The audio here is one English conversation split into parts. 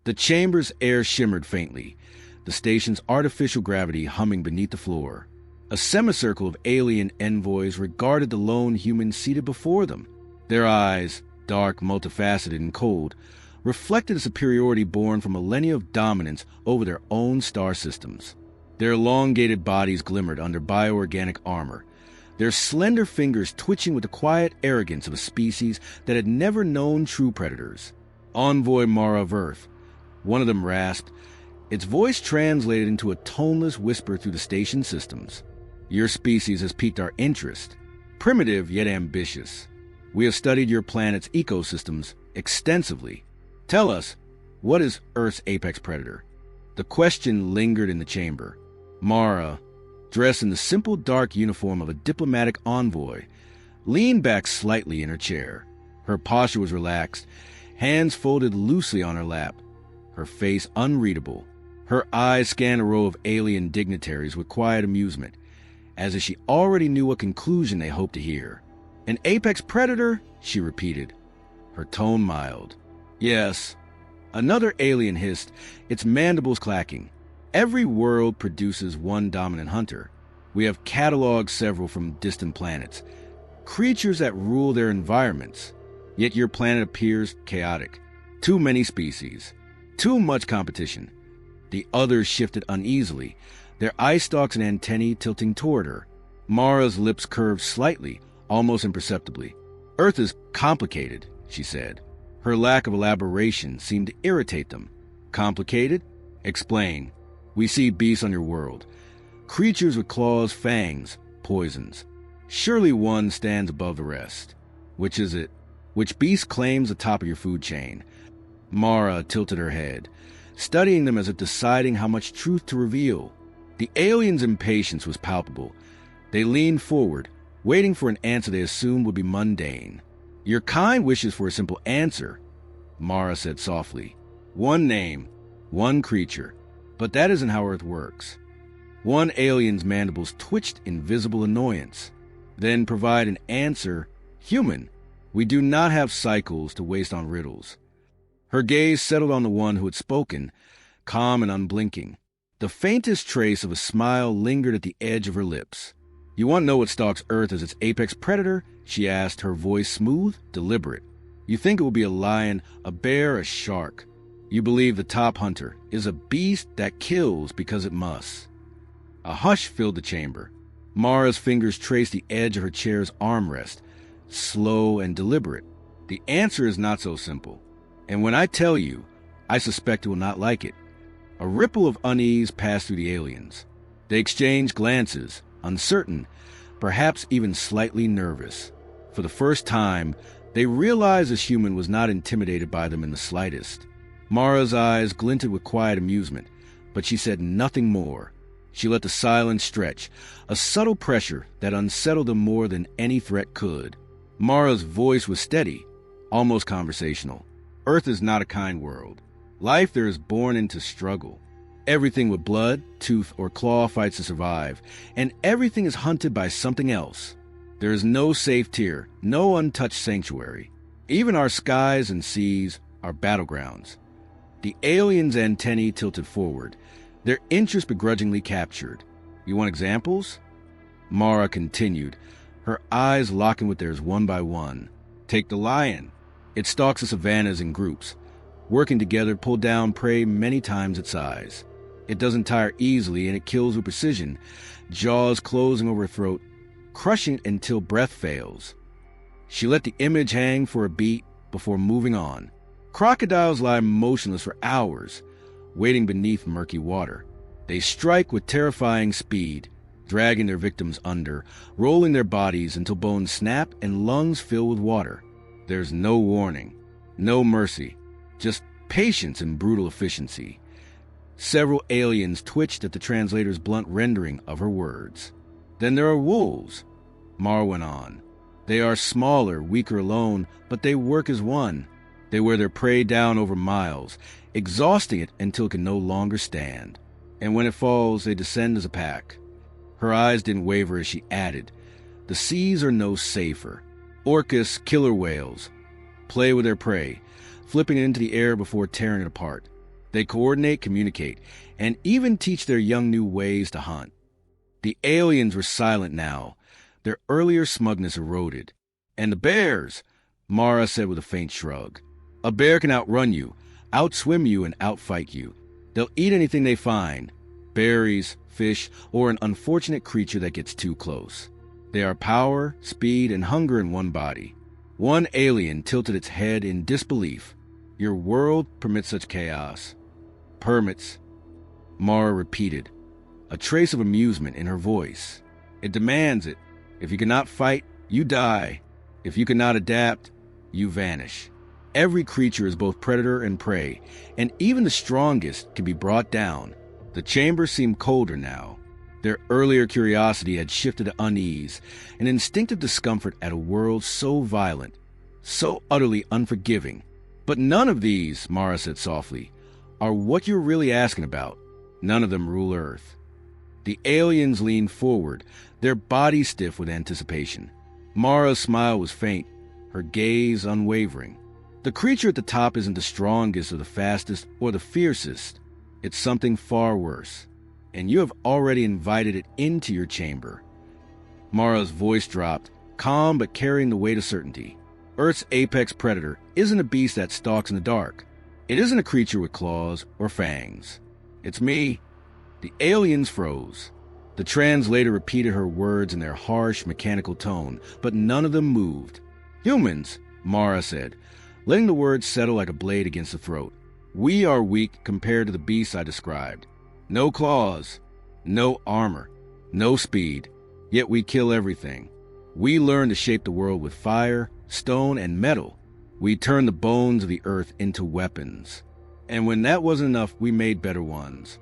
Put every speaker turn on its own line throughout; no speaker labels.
The chamber's air shimmered faintly, the station's artificial gravity humming beneath the floor. A semicircle of alien envoys regarded the lone human seated before them. Their eyes, dark, multifaceted, and cold, reflected a superiority born from millennia of dominance over their own star systems. Their elongated bodies glimmered under bioorganic armor, their slender fingers twitching with the quiet arrogance of a species that had never known true predators. Envoy Mara of Earth, one of them rasped, its voice translated into a toneless whisper through the station systems. Your species has piqued our interest, primitive yet ambitious. We have studied your planet's ecosystems extensively. Tell us, what is Earth's apex predator? The question lingered in the chamber. Mara, dressed in the simple dark uniform of a diplomatic envoy, leaned back slightly in her chair. Her posture was relaxed, hands folded loosely on her lap, her face unreadable. Her eyes scanned a row of alien dignitaries with quiet amusement, as if she already knew what conclusion they hoped to hear. An apex predator? She repeated, her tone mild. Yes. Another alien hissed, its mandibles clacking. Every world produces one dominant hunter. We have cataloged several from distant planets, creatures that rule their environments. Yet your planet appears chaotic. Too many species. Too much competition. The others shifted uneasily, their eye stalks and antennae tilting toward her. Mara's lips curved slightly, almost imperceptibly. Earth is complicated, she said. Her lack of elaboration seemed to irritate them. Complicated? Explain. We see beasts on your world. Creatures with claws, fangs, poisons. Surely one stands above the rest. Which is it? Which beast claims the top of your food chain? Mara tilted her head, studying them as if deciding how much truth to reveal. The aliens' impatience was palpable. They leaned forward, waiting for an answer they assumed would be mundane. Your kind wishes for a simple answer, Mara said softly. One name, one creature. But that isn't how Earth works. One alien's mandibles twitched in visible annoyance. Then provide an answer, human. We do not have cycles to waste on riddles. Her gaze settled on the one who had spoken, calm and unblinking. The faintest trace of a smile lingered at the edge of her lips. You want to know what stalks Earth as its apex predator? She asked, her voice smooth, deliberate. You think it will be a lion, a bear, a shark. You believe the top hunter is a beast that kills because it must. A hush filled the chamber. Mara's fingers traced the edge of her chair's armrest, slow and deliberate. The answer is not so simple. And when I tell you, I suspect you will not like it. A ripple of unease passed through the aliens. They exchanged glances, uncertain, perhaps even slightly nervous. For the first time, they realized this human was not intimidated by them in the slightest. Mara's eyes glinted with quiet amusement, but she said nothing more. She let the silence stretch, a subtle pressure that unsettled them more than any threat could. Mara's voice was steady, almost conversational. Earth is not a kind world. Life there is born into struggle. Everything with blood, tooth, or claw fights to survive, and everything is hunted by something else. There is no safe tier, no untouched sanctuary. Even our skies and seas are battlegrounds. The aliens' antennae tilted forward, their interest begrudgingly captured. You want examples? Mara continued, her eyes locking with theirs one by one. Take the lion. It stalks the savannas in groups, working together to pull down prey many times its size. It doesn't tire easily and it kills with precision, jaws closing over her throat, crushing it until breath fails. She let the image hang for a beat before moving on. Crocodiles lie motionless for hours, waiting beneath murky water. They strike with terrifying speed, dragging their victims under, rolling their bodies until bones snap and lungs fill with water. There's no warning, no mercy, just patience and brutal efficiency. Several aliens twitched at the translator's blunt rendering of her words. Then there are wolves, Mara went on. They are smaller, weaker alone, but they work as one. They wear their prey down over miles, exhausting it until it can no longer stand. And when it falls, they descend as a pack. Her eyes didn't waver as she added, the seas are no safer. Orcus, killer whales, play with their prey, flipping it into the air before tearing it apart. They coordinate, communicate, and even teach their young new ways to hunt. The aliens were silent now. Their earlier smugness eroded. And the bears, Mara said with a faint shrug. A bear can outrun you, outswim you, and outfight you. They'll eat anything they find, berries, fish, or an unfortunate creature that gets too close. They are power, speed, and hunger in one body. One alien tilted its head in disbelief. Your world permits such chaos. Permits, Mara repeated, a trace of amusement in her voice. It demands it. If you cannot fight, you die. If you cannot adapt, you vanish. Every creature is both predator and prey, and even the strongest can be brought down. The chamber seemed colder now. Their earlier curiosity had shifted to unease, an instinctive discomfort at a world so violent, so utterly unforgiving. But none of these, Mara said softly, are what you're really asking about. None of them rule Earth. The aliens leaned forward, their bodies stiff with anticipation. Mara's smile was faint, her gaze unwavering. The creature at the top isn't the strongest or the fastest or the fiercest. It's something far worse, and you have already invited it into your chamber. Mara's voice dropped, calm but carrying the weight of certainty. Earth's apex predator isn't a beast that stalks in the dark. It isn't a creature with claws or fangs. It's me. The aliens froze. The translator repeated her words in their harsh, mechanical tone, but none of them moved. Humans, Mara said, letting the words settle like a blade against the throat. We are weak compared to the beasts I described. No claws, no armor, no speed, yet we kill everything. We learn to shape the world with fire, stone, and metal. We turn the bones of the earth into weapons. And when that wasn't enough, we made better ones.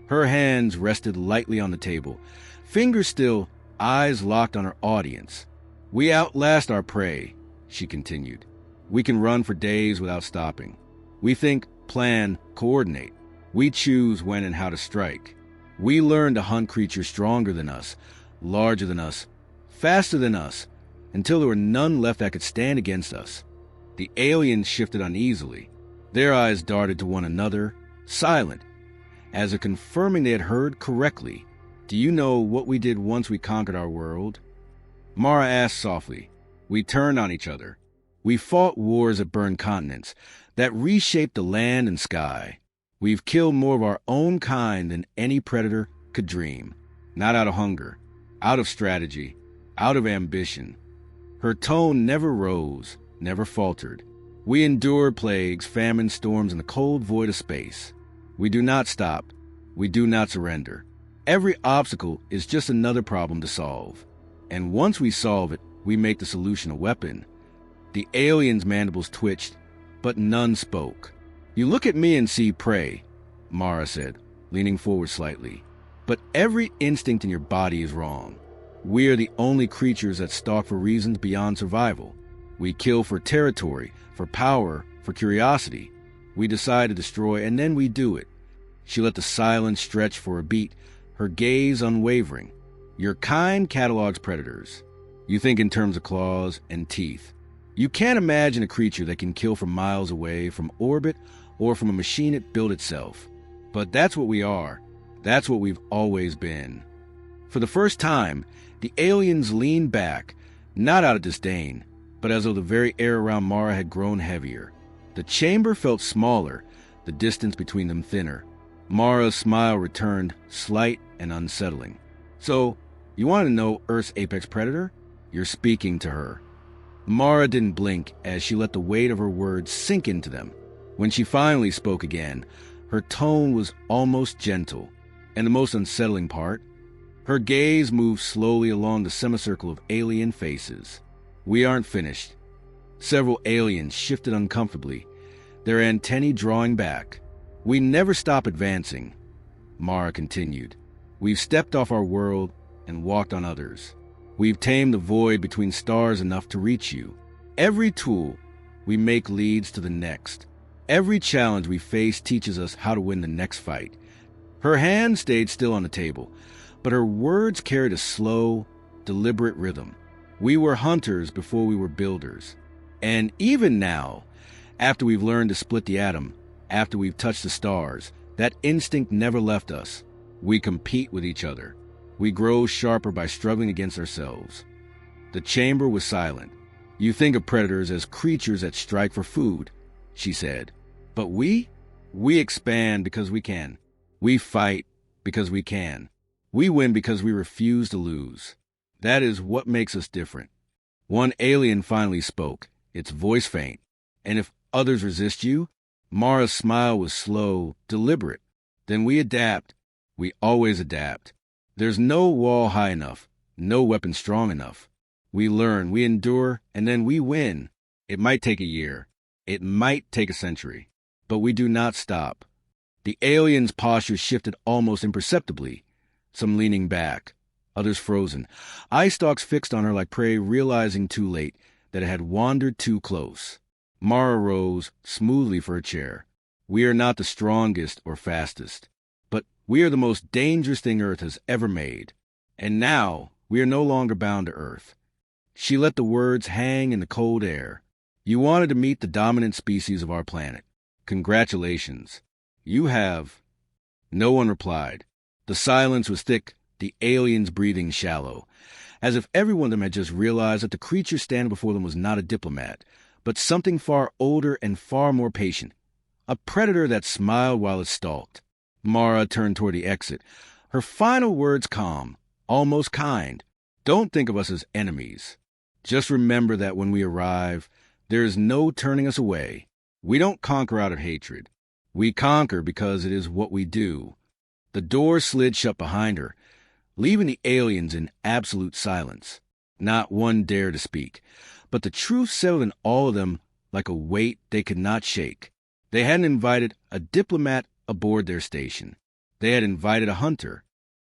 Her hands rested lightly on the table, fingers still, eyes locked on her audience. We outlast our prey, she continued. We can run for days without stopping. We think, plan, coordinate. We choose when and how to strike. We learn to hunt creatures stronger than us, larger than us, faster than us, until there were none left that could stand against us. The aliens shifted uneasily. Their eyes darted to one another, silent, as if confirming they had heard correctly. Do you know what we did once we conquered our world? Mara asked softly. We turned on each other. We fought wars that burned continents, that reshaped the land and sky. We've killed more of our own kind than any predator could dream. Not out of hunger, out of strategy, out of ambition. Her tone never rose, never faltered. We endured plagues, famine, storms, and the cold void of space. We do not stop. We do not surrender. Every obstacle is just another problem to solve. And once we solve it, we make the solution a weapon. The aliens' mandibles twitched, but none spoke. You look at me and see prey, Mara said, leaning forward slightly. But every instinct in your body is wrong. We are the only creatures that stalk for reasons beyond survival. We kill for territory, for power, for curiosity. We decide to destroy, and then we do it. She let the silence stretch for a beat, her gaze unwavering. Your kind catalogs predators. You think in terms of claws and teeth. You can't imagine a creature that can kill from miles away, from orbit, or from a machine it built itself. But that's what we are. That's what we've always been. For the first time, the aliens leaned back, not out of disdain, but as though the very air around Mara had grown heavier. The chamber felt smaller, the distance between them thinner. Mara's smile returned, slight and unsettling. So, you want to know Earth's apex predator? You're speaking to her. Mara didn't blink as she let the weight of her words sink into them. When she finally spoke again, her tone was almost gentle, and the most unsettling part, her gaze moved slowly along the semicircle of alien faces. We aren't finished. Several aliens shifted uncomfortably, their antennae drawing back. We never stop advancing, Mara continued. We've stepped off our world and walked on others. We've tamed the void between stars enough to reach you. Every tool we make leads to the next. Every challenge we face teaches us how to win the next fight. Her hand stayed still on the table, but her words carried a slow, deliberate rhythm. We were hunters before we were builders. And even now, after we've learned to split the atom, after we've touched the stars. That instinct never left us. We compete with each other. We grow sharper by struggling against ourselves. The chamber was silent. You think of predators as creatures that strike for food, she said. But we expand because we can. We fight because we can. We win because we refuse to lose. That is what makes us different. One alien finally spoke, its voice faint. And if others resist you? Mara's smile was slow, deliberate. Then we adapt. We always adapt. There's no wall high enough, no weapon strong enough. We learn, we endure, and then we win. It might take a year. It might take a century. But we do not stop. The aliens' posture shifted almost imperceptibly, some leaning back, others frozen. Eye stalks fixed on her like prey, realizing too late that it had wandered too close. Mara rose smoothly for a chair. We are not the strongest or fastest, but we are the most dangerous thing Earth has ever made. And now we are no longer bound to Earth. She let the words hang in the cold air. You wanted to meet the dominant species of our planet. Congratulations. You have. No one replied. The silence was thick, the aliens breathing shallow, as if every one of them had just realized that the creature standing before them was not a diplomat, but something far older and far more patient. A predator that smiled while it stalked. Mara turned toward the exit, her final words calm, almost kind. Don't think of us as enemies. Just remember that when we arrive, there is no turning us away. We don't conquer out of hatred. We conquer because it is what we do. The door slid shut behind her, leaving the aliens in absolute silence. Not one dared to speak, but the truth settled in all of them like a weight they could not shake. They hadn't invited a diplomat aboard their station. They had invited a hunter,